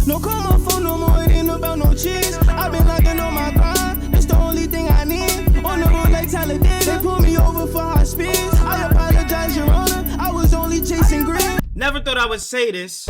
No call my phone no more, it ain't about no cheese. I've been locking on my grind, it's the only thing I need. On the road like Talladega, they pull me over for high speeds. I apologize, Your Honor, I was only chasing green. Never thought I would say this.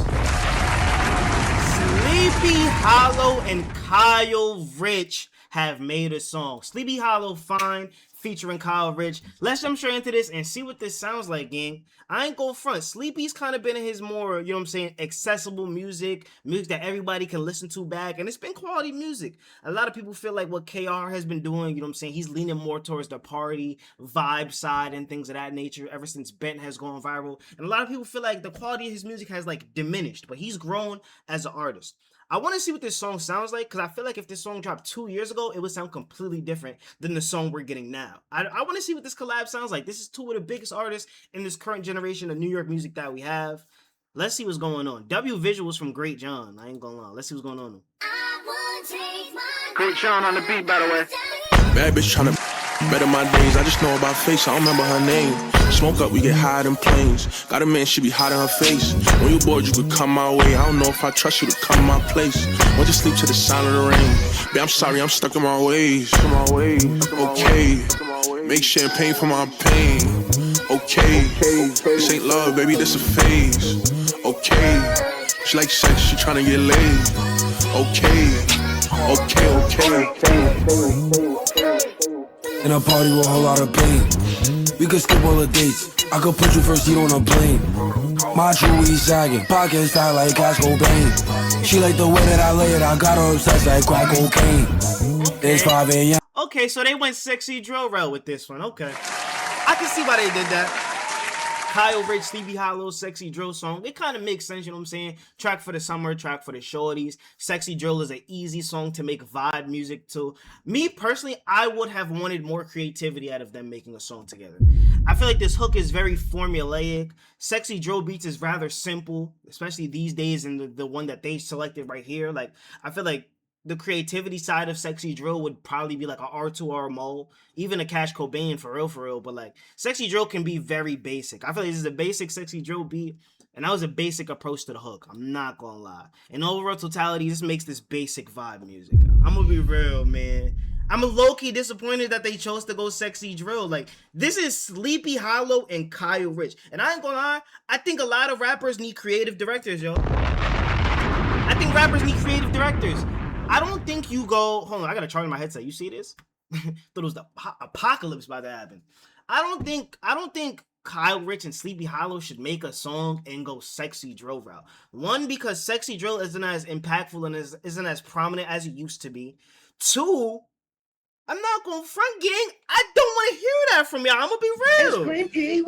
Sleepy Hallow and Kyle Richh have made a song. Sleepy Hallow Fine featuring Kyle Richh. Let's jump straight into this and see what this sounds like, gang. I ain't go front. Sleepy's kind of been in his more, you know what I'm saying, accessible music that everybody can listen to back, and it's been quality music. A lot of people feel like what KR has been doing, you know what I'm saying, he's leaning more towards the party vibe side and things of that nature ever since Bent has gone viral, and a lot of people feel like the quality of his music has like diminished, but he's grown as an artist. I want to see what this song sounds like, because I feel like if this song dropped 2 years ago, it would sound completely different than the song we're getting now. I want to see what this collab sounds like. This is two of the biggest artists in this current generation of New York music that we have. Let's see what's going on. W visuals from Great John. I ain't gonna lie. Let's see what's going on. Great John on the beat, by the way. Bad bitch tryna better my days. I just know about face, I don't remember her name. Smoke up, we get higher than planes. Got a man, she be hot in her face. When you bored, you could come my way. I don't know if I trust you to come my place. Won't you sleep to the sound of the rain? Babe, I'm sorry, I'm stuck in my ways. Okay, make champagne for my pain. Okay, this ain't love, baby, this a phase. Okay, she like sex, she tryna get laid. Okay. In a party with a whole lot of pain. We could skip all the dates. I could put you first seat on a plane. My true weed sagging, pockets fat like Cash Cobain. She like the way that I lay it, I got her obsessed like crack cocaine. It's 5 a.m. Okay, so they went sexy drill route with this one. Okay, I can see why they did that. Kyle Richh, Sleepy Hallow, sexy drill song. It kind of makes sense, you know what I'm saying? Track for the summer, track for the shorties. Sexy drill is an easy song to make vibe music to. Me personally, I would have wanted more creativity out of them making a song together. I feel like this hook is very formulaic. Sexy drill beats is rather simple, especially these days, and the one that they selected right here. Like, I feel like the creativity side of sexy drill would probably be like a R2R Mo, even a Cash Cobain for real, but like sexy drill can be very basic. I feel like this is a basic sexy drill beat, and that was a basic approach to the hook. I'm not gonna lie. In overall totality, this makes this basic vibe music. I'm gonna be real, man. I'm low-key disappointed that they chose to go sexy drill. Like, this is Sleepy Hallow and Kyle Richh. And I ain't gonna lie, I think a lot of rappers need creative directors, yo. I think rappers need creative directors. I don't think you go, hold on, I gotta charge my headset. You see this? Thought it was the apocalypse about to happen. I don't think Kyle Richh and Sleepy Hallow should make a song and go sexy drill route. One, because sexy drill isn't as impactful and isn't as prominent as it used to be. Two, I'm not gonna front, gang. I don't want to hear that from y'all. I'm gonna be real. I'm gonna be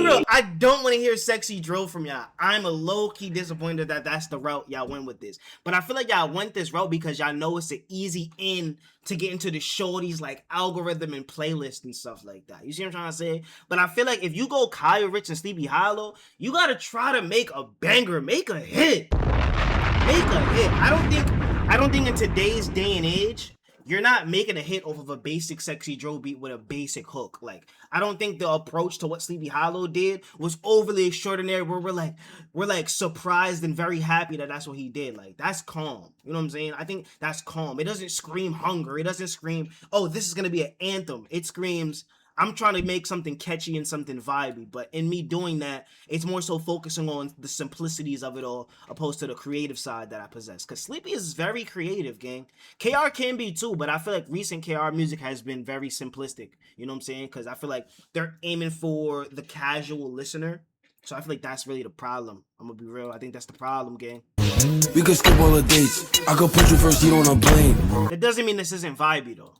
real. I don't want to hear sexy drill from y'all. I'm a low-key disappointed that that's the route y'all went with this. But I feel like y'all went this route because y'all know it's an easy in to get into the shorties like algorithm and playlist and stuff like that. You see what I'm trying to say? But I feel like if you go Kyle Richh and Sleepy Hallow, you gotta try to make a banger, make a hit. I don't think in today's day and age, you're not making a hit off of a basic sexy drill beat with a basic hook. Like, I don't think the approach to what Sleepy Hallow did was overly extraordinary where we're like surprised and very happy that that's what he did. Like, that's calm. You know what I'm saying? I think that's calm. It doesn't scream hunger. It doesn't scream, oh, this is going to be an anthem. It screams, I'm trying to make something catchy and something vibey, but in me doing that, it's more so focusing on the simplicities of it all, opposed to the creative side that I possess. Because Sleepy is very creative, gang. KR can be too, but I feel like recent KR music has been very simplistic. You know what I'm saying? Because I feel like they're aiming for the casual listener. So I feel like that's really the problem. I'm gonna be real. I think that's the problem, gang. We could skip all the dates. I could put you first seat on a plane. That doesn't mean this isn't vibey, though.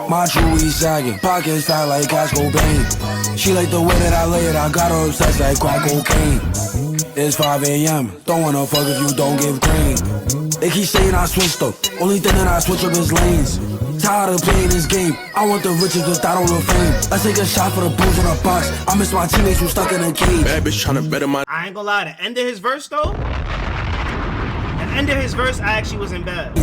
My true weed sagging, pockets fat like Cash Cobain. She like the way that I lay it, I got her obsessed like crack cocaine. It's 5 a.m. Don't wanna fuck if you don't give green. They keep saying I switched up, only thing that I switch up is lanes. Tired of playing this game, I want the riches without all the fame. Let's take a shot for the booze in the box. I miss my teammates who stuck in a cage. Bad bitch tryna better my. I ain't gonna lie, the end of his verse though, the end of his verse actually wasn't bad.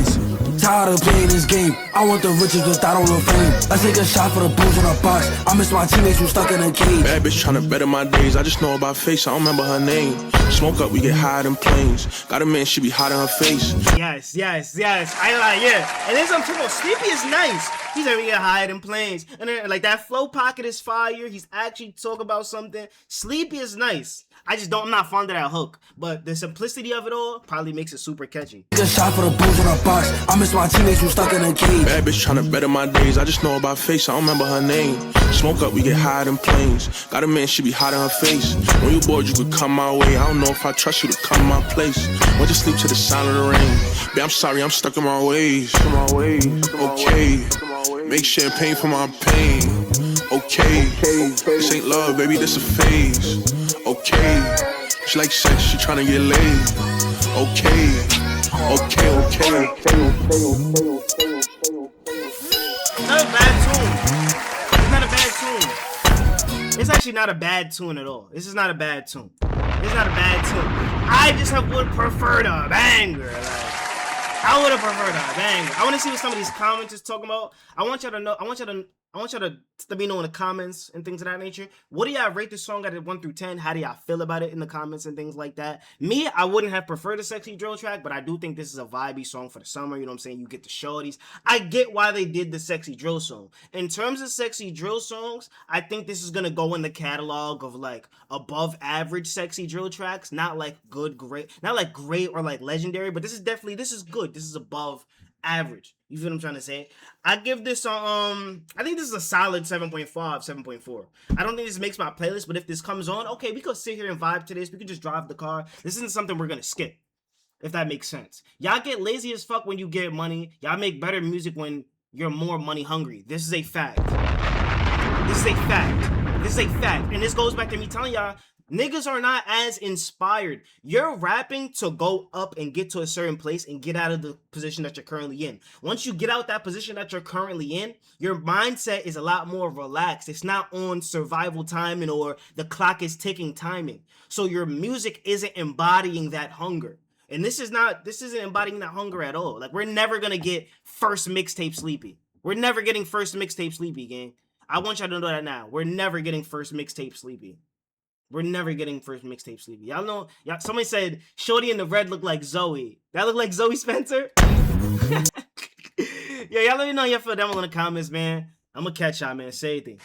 Tired of playing this game. I want the riches without all the fame. Let's take a shot for the booze in a box. I miss my teammates who stuck in a cage. Bad bitch tryna better my days. I just know about face. I don't remember her name. Smoke up, we get higher than planes. Got a man, she be hot in her face. Yes. I like, yeah. And then I'm talking about Sleepy is nice. He's gonna get higher than planes. And then, like, that flow pocket is fire. He's actually talking about something. Sleepy is nice. I'm not fond of that hook. But the simplicity of it all probably makes it super catchy. Take a shot for the booze in a box. I miss my teammates who stuck in a cage. Bad bitch tryna better my days. I just know about face. I don't remember her name. Smoke up, we get higher than planes. Got a man, she be hot in her face. When you bored, you could come my way. I don't know if I trust you to come my place. Won't you sleep to the sound of the rain? Babe, I'm sorry, I'm stuck in my ways. Okay. Make champagne for my pain. Okay. This ain't love, baby, this a phase. Okay. She like sex, she tryna get laid. Okay. Not a bad tune. It's not a bad tune. It's actually not a bad tune at all. This is not a bad tune. It's not a bad tune. I just would prefer the banger. I would have preferred a banger. I want to see what some of these comments is talking about. I want y'all to know. I want y'all to let me know in the comments and things of that nature. What do y'all rate the song at 1 through 10? How do y'all feel about it in the comments and things like that? Me, I wouldn't have preferred a sexy drill track, but I do think this is a vibey song for the summer. You know what I'm saying? You get the shorties. I get why they did the sexy drill song. In terms of sexy drill songs, I think this is gonna go in the catalog of like above average sexy drill tracks. Not like great or like legendary, but this is good. This is above average. You feel what I'm trying to say? I give this I think this is a solid 7.5, 7.4. I don't think this makes my playlist, but if this comes on, okay, we could sit here and vibe to this. We could just drive the car. This isn't something we're gonna skip, if that makes sense. Y'all get lazy as fuck when you get money. Y'all make better music when you're more money hungry. This is a fact. And this goes back to me telling y'all, niggas are not as inspired. You're rapping to go up and get to a certain place and get out of the position that you're currently in. Once you get out that position that you're currently in, your mindset is a lot more relaxed. It's not on survival timing or the clock is ticking timing. So your music isn't embodying that hunger. And this isn't embodying that hunger at all. Like, we're never gonna get first mixtape Sleepy. We're never getting first mixtape Sleepy, gang. I want y'all to know that now. We're never getting first mixtape Sleepy. We're never getting first mixtape Sleepy. Y'all know, somebody said Shorty in the red looked like Zoe. That look like Zoe Spencer? Yeah, y'all let me know how y'all feel down below in the comments, man. I'm gonna catch y'all, man. Say anything.